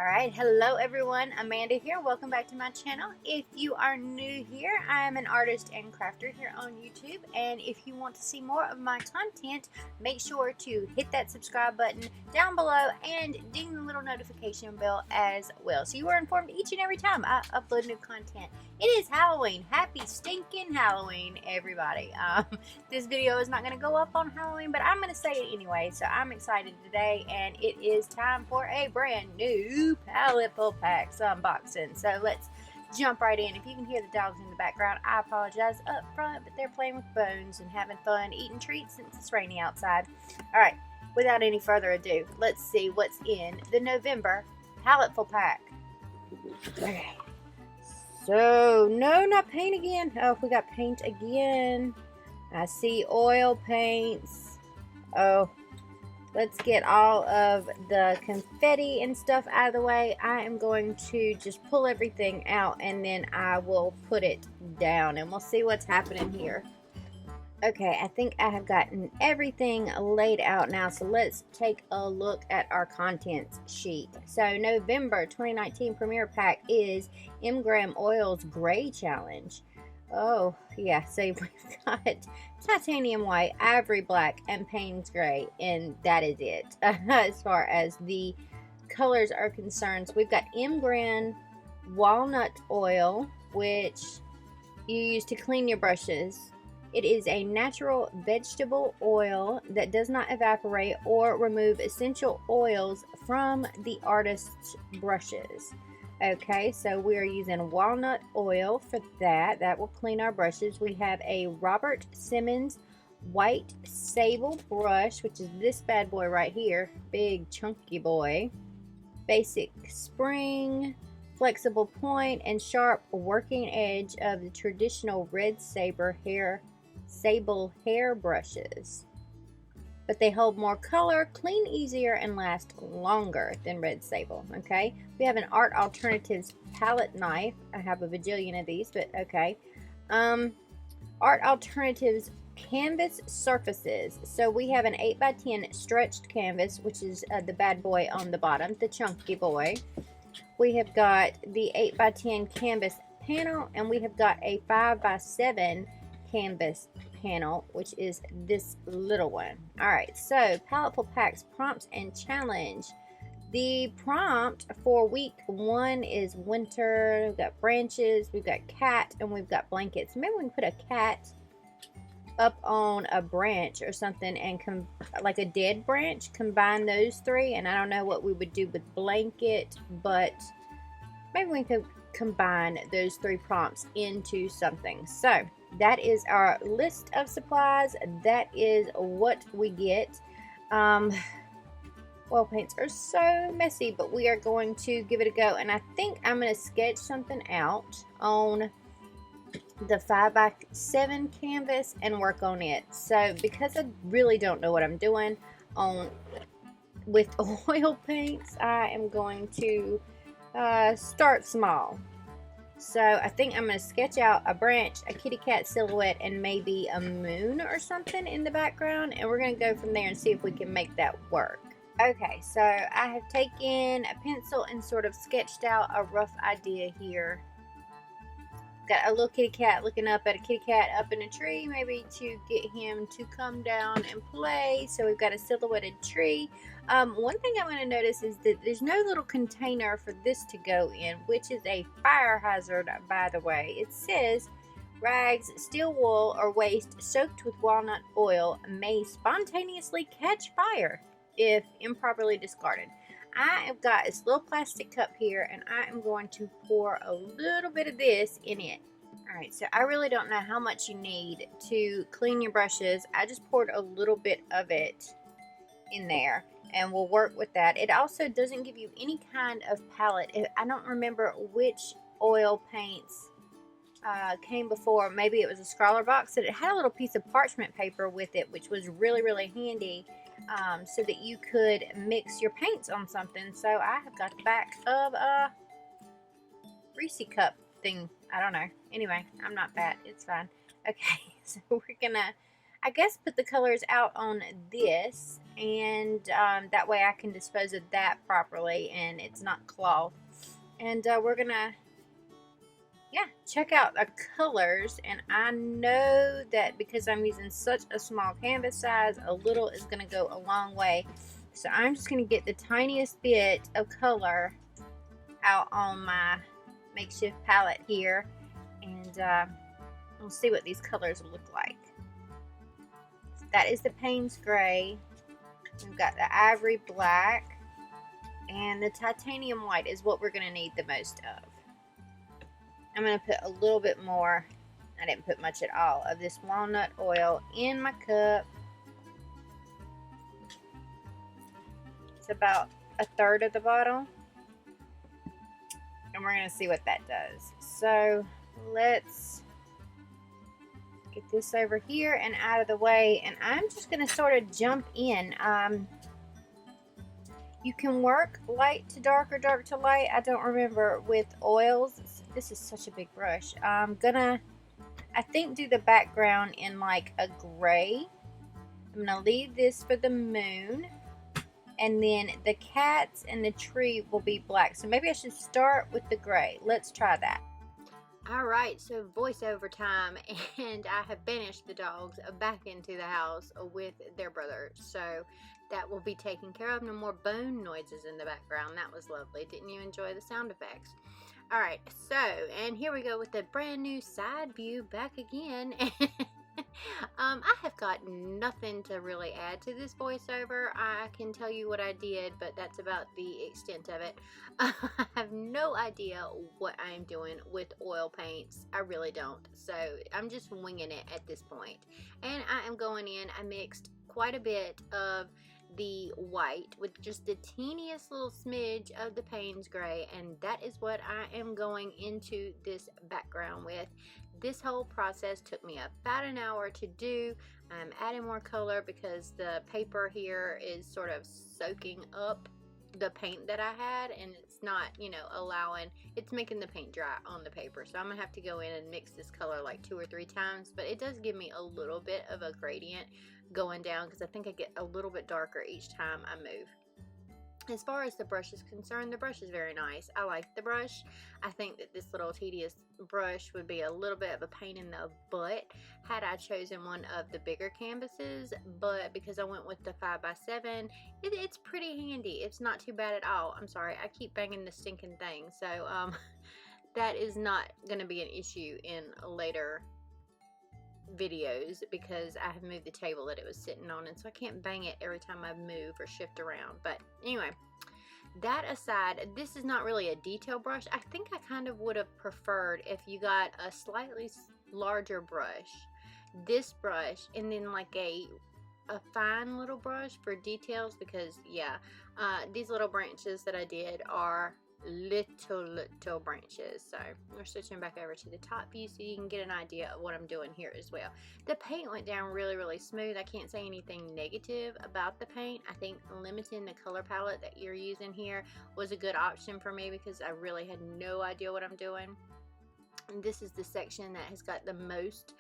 Alright, hello everyone, Amanda here. Welcome back to my channel. If you are new here, I am an artist and crafter here on YouTube, and if you want to see more of my content, make sure to hit that subscribe button down below and ding the little notification bell as well, so you are informed each and every time I upload new content. It is Halloween. Happy stinking Halloween, everybody. This video is not going to go up on Halloween, but I'm going to say it anyway, so I'm excited today, and it is time for a brand new Paletteful packs unboxing. So let's jump right in. If you can hear the dogs in the background, I apologize up front, but they're playing with bones and having fun eating treats since it's rainy outside. Alright, without any further ado, let's see what's in the November Paletteful pack. Okay. So, no, not paint again. Oh, we got paint again. I see oil paints. Oh, let's get all of the confetti and stuff out of the way. I am going to just pull everything out and then I will put it down and we'll see what's happening here. Okay, I think I have gotten everything laid out now, so let's take a look at our contents sheet. So November 2019 Premiere Pack is M. Oil's Gray Challenge. Oh, yeah, so we've got titanium white, ivory black, and Payne's gray, and that is it as far as the colors are concerned. So we've got M. Walnut Oil, which you use to clean your brushes. It is a natural vegetable oil that does not evaporate or remove essential oils from the artist's brushes. Okay, so we are using walnut oil for that. That will clean our brushes. We have a Robert Simmons white sable brush, which is this bad boy right here. Big chunky boy. Basic spring, flexible point, and sharp working edge of the traditional red sable hair brushes, but they hold more color, clean easier, and last longer than red sable. Okay, we have an Art Alternatives palette knife. I have a bajillion of these, but okay. Art Alternatives canvas surfaces. So we have an 8x10 stretched canvas, which is the bad boy on the bottom, the chunky boy. We have got the 8x10 canvas panel, and we have got a 5x7 canvas panel, which is this little one. Alright, so Paletteful Packs prompts and challenge. The prompt for week 1 is winter. We've got branches, we've got cat, and we've got blankets. Maybe we can put a cat up on a branch or something, and like a dead branch, combine those three. And I don't know what we would do with blanket, but maybe we could combine those 3 prompts into something. So that is our list of supplies. That is what we get. Oil paints are so messy, but we are going to give it a go. And I think I'm going to sketch something out on the 5x7 canvas and work on it. So because I really don't know what I'm doing with oil paints, I am going to start small. So I think I'm going to sketch out a branch, a kitty cat silhouette, and maybe a moon or something in the background. And we're going to go from there and see if we can make that work. Okay, so I have taken a pencil and sort of sketched out a rough idea here. Got a little kitty cat looking up at a kitty cat up in a tree, maybe to get him to come down and play. So we've got a silhouetted tree. One thing I'm going to notice is that there's no little container for this to go in, which is a fire hazard, by the way. It says rags, steel wool, or waste soaked with walnut oil may spontaneously catch fire if improperly discarded. I have got this little plastic cup here, and I am going to pour a little bit of this in it. Alright, so I really don't know how much you need to clean your brushes. I just poured a little bit of it in there, and we'll work with that. It also doesn't give you any kind of palette. I don't remember which oil paints came before. Maybe it was a scrawler box, that it had a little piece of parchment paper with it, which was really, really handy. So that you could mix your paints on something. So I have got the back of a Reese cup thing. I don't know. Anyway, I'm not that. It's fine. Okay, so we're gonna, I guess, put the colors out on this. and that way I can dispose of that properly and it's not cloth. And we're gonna, yeah, check out the colors. And I know that because I'm using such a small canvas size, a little is gonna go a long way. So I'm just gonna get the tiniest bit of color out on my makeshift palette here, and we'll see what these colors look like. So that is the Payne's Gray. We've got the Ivory Black, and the Titanium White is what we're going to need the most of. I'm going to put a little bit more, I didn't put much at all, of this walnut oil in my cup. It's about a third of the bottle. And we're going to see what that does. So let's get this over here and out of the way. And I'm just going to sort of jump in. You can work light to dark or dark to light. I don't remember with oils. This is such a big brush. I'm gonna, I think, do the background in like a gray. I'm gonna leave this for the moon, and then the cats and the tree will be black. So maybe I should start with the gray. Let's try that. Alright, so voiceover time, and I have banished the dogs back into the house with their brother, so that will be taken care of. No more bone noises in the background. That was lovely. Didn't you enjoy the sound effects? Alright, so, and here we go with the brand new side view back again. I have got nothing to really add to this voiceover. I can tell you what I did, but that's about the extent of it. I have no idea what I am doing with oil paints. I really don't. So I'm just winging it at this point. And I am going in, I mixed quite a bit of the white with just the teeniest little smidge of the Payne's Gray, and that is what I am going into this background with. This whole process took me about an hour to do. I'm adding more color because the paper here is sort of soaking up the paint that I had, and it's not, you know, allowing, it's making the paint dry on the paper. So I'm gonna have to go in and mix this color like 2 or 3 times, but it does give me a little bit of a gradient going down because I think I get a little bit darker each time I move. As far as the brush is concerned, the brush is very nice. I like the brush. I think that this little tedious brush would be a little bit of a pain in the butt had I chosen one of the bigger canvases, but because I went with the 5x7, it's pretty handy. It's not too bad at all. I'm sorry, I keep banging the stinking thing, so that is not going to be an issue in later videos because I have moved the table that it was sitting on, and so I can't bang it every time I move or shift around. But anyway, that aside, this is not really a detail brush. I think I kind of would have preferred if you got a slightly larger brush, this brush, and then like a fine little brush for details, because yeah, these little branches that I did are little branches. So we're switching back over to the top view so you can get an idea of what I'm doing here as well. The paint went down really smooth. I can't say anything negative about the paint. I think limiting the color palette that you're using here was a good option for me because I really had no idea what I'm doing. And this is the section that has got the most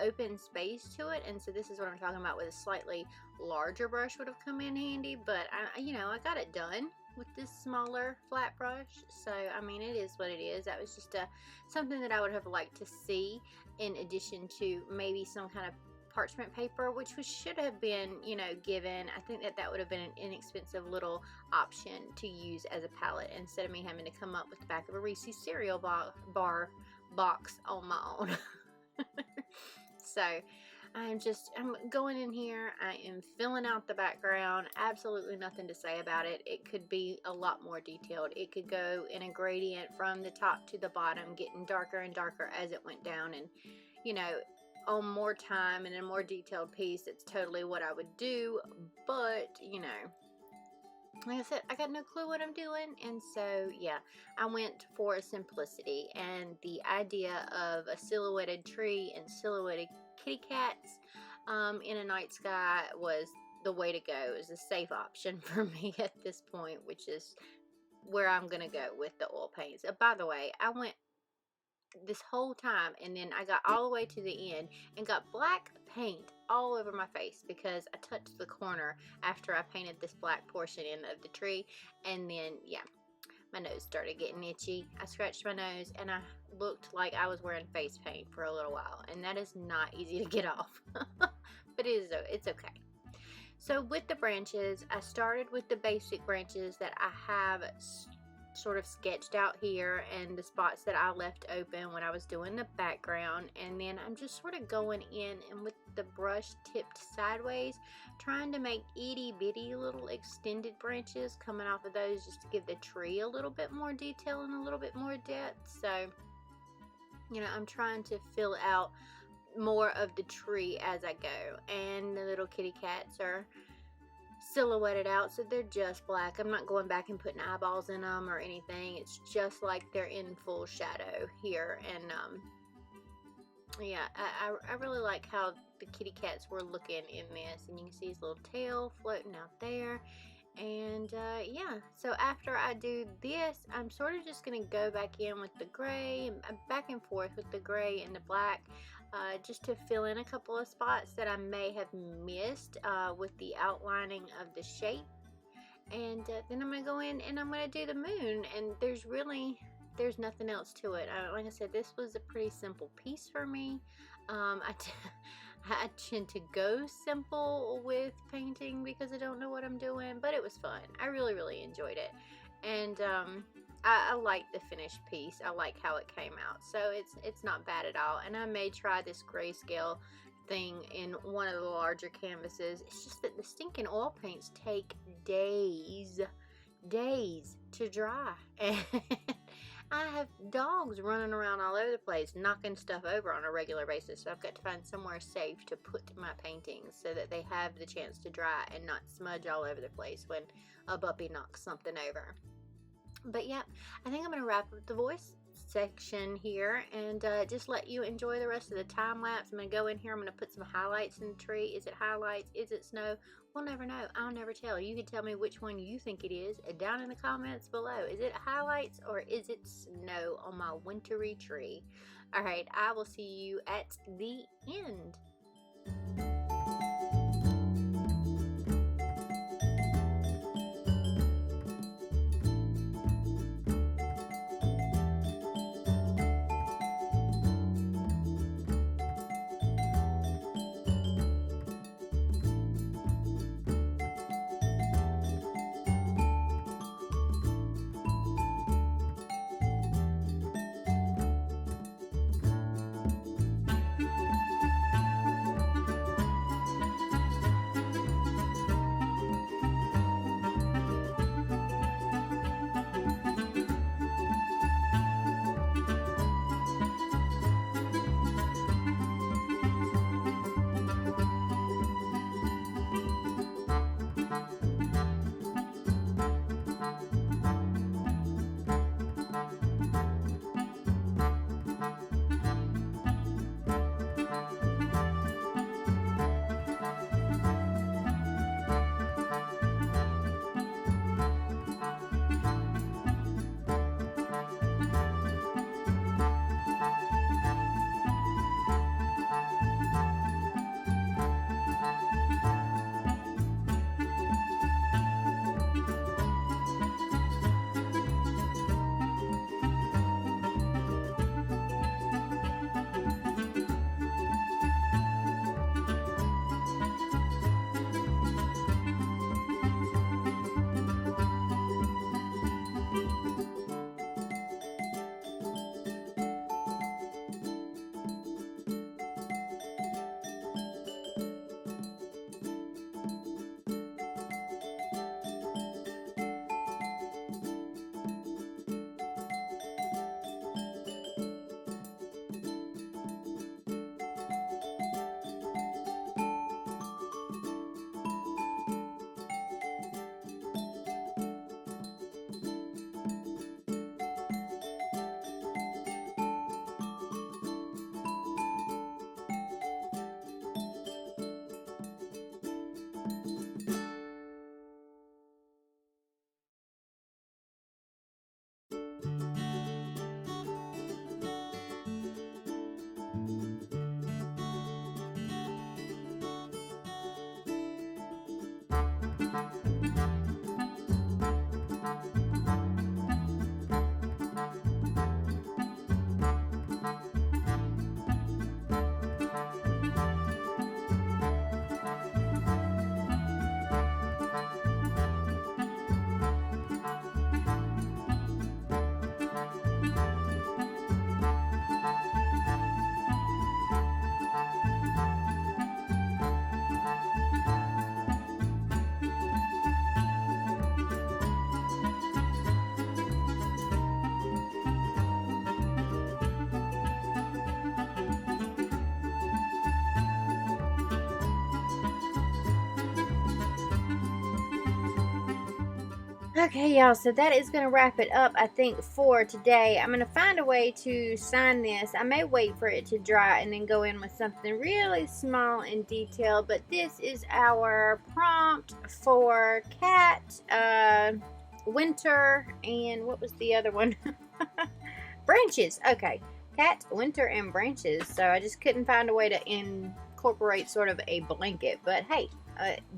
open space to it, and so this is what I'm talking about, with a slightly larger brush would have come in handy, but I got it done with this smaller flat brush. So I mean, it is what it is. That was just something that I would have liked to see, in addition to maybe some kind of parchment paper, which should have been, given. I think that would have been an inexpensive little option to use as a palette, instead of me having to come up with the back of a Reese's cereal bar box on my own. So I'm going in here, I am filling out the background. Absolutely nothing to say about it. It could be a lot more detailed. It could go in a gradient from the top to the bottom, getting darker and darker as it went down, and on more time and a more detailed piece, it's totally what I would do. But like I said, I got no clue what I'm doing, and so yeah, I went for simplicity, and the idea of a silhouetted tree and silhouetted kitty cats in a night sky was the way to go. It was a safe option for me at this point, which is where I'm gonna go with the oil paints. By the way, I went this whole time, and then I got all the way to the end and got black paint all over my face because I touched the corner after I painted this black portion in of the tree, and then yeah, my nose started getting itchy. I scratched my nose and I looked like I was wearing face paint for a little while, and that is not easy to get off. But it's okay. So with the branches, I started with the basic branches that I have sort of sketched out here and the spots that I left open when I was doing the background, and then I'm just sort of going in and with the brush tipped sideways trying to make itty bitty little extended branches coming off of those, just to give the tree a little bit more detail and a little bit more depth. So you know, I'm trying to fill out more of the tree as I go, and the little kitty cats are silhouetted out, so they're just black. I'm not going back and putting eyeballs in them or anything. It's just like they're in full shadow here. And yeah, I really like how the kitty cats were looking in this, and you can see his little tail floating out there. And yeah, so after I do this, I'm sort of just going to go back in with the gray, back and forth with the gray and the black, just to fill in a couple of spots that I may have missed with the outlining of the shape. And then I'm going to go in and I'm going to do the moon, and there's nothing else to it. Like I said, this was a pretty simple piece for me. I tend to go simple with painting because I don't know what I'm doing, but it was fun. I really enjoyed it, and I like the finished piece. I like how it came out, so it's not bad at all. And I may try this grayscale thing in one of the larger canvases. It's just that the stinking oil paints take days to dry, and I have dogs running around all over the place knocking stuff over on a regular basis, so I've got to find somewhere safe to put my paintings so that they have the chance to dry and not smudge all over the place when a puppy knocks something over. But yeah, I think I'm going to wrap up the voice section here and just let you enjoy the rest of the time lapse. I'm going to go in here, I'm going to put some highlights in the tree. Is it highlights? Is it snow? We'll never know. I'll never tell. You can tell me which one you think it is down in the comments below. Is it highlights or is it snow on my wintry tree? Alright, I will see you at the end. Okay, y'all, so that is going to wrap it up, I think, for today. I'm going to find a way to sign this. I may wait for it to dry and then go in with something really small and detailed, but this is our prompt for cat, winter, and what was the other one? Branches. Okay, cat, winter, and branches. So I just couldn't find a way to incorporate sort of a blanket, but hey,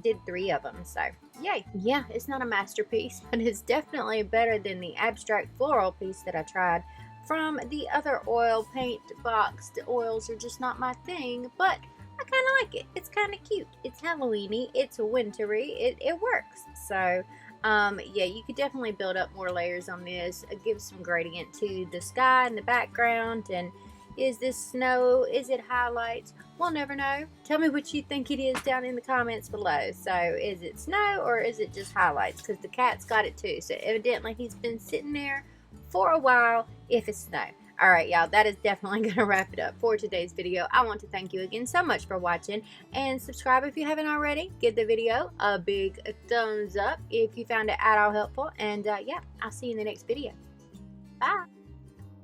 did 3 of them, so yay. Yeah, it's not a masterpiece, but it's definitely better than the abstract floral piece that I tried from the other oil paint box. The oils are just not my thing, but I kind of like it. It's kind of cute. It's Halloweeny. It's wintry. It works. So yeah, you could definitely build up more layers on this. Give some gradient to the sky in the background. And is this snow? Is it highlights? We'll never know. Tell me what you think it is down in the comments below. So is it snow or is it just highlights? Because the cat's got it too. So evidently he's been sitting there for a while if it's snow. Alright, y'all, that is definitely going to wrap it up for today's video. I want to thank you again so much for watching, and subscribe if you haven't already. Give the video a big thumbs up if you found it at all helpful, and yeah, I'll see you in the next video. Bye!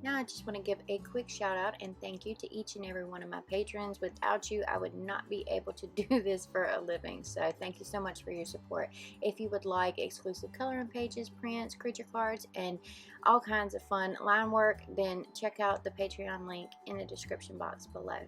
Now I just want to give a quick shout out and thank you to each and every one of my patrons. Without you, I would not be able to do this for a living. So thank you so much for your support. If you would like exclusive coloring pages, prints, creature cards, and all kinds of fun line work, then check out the Patreon link in the description box below.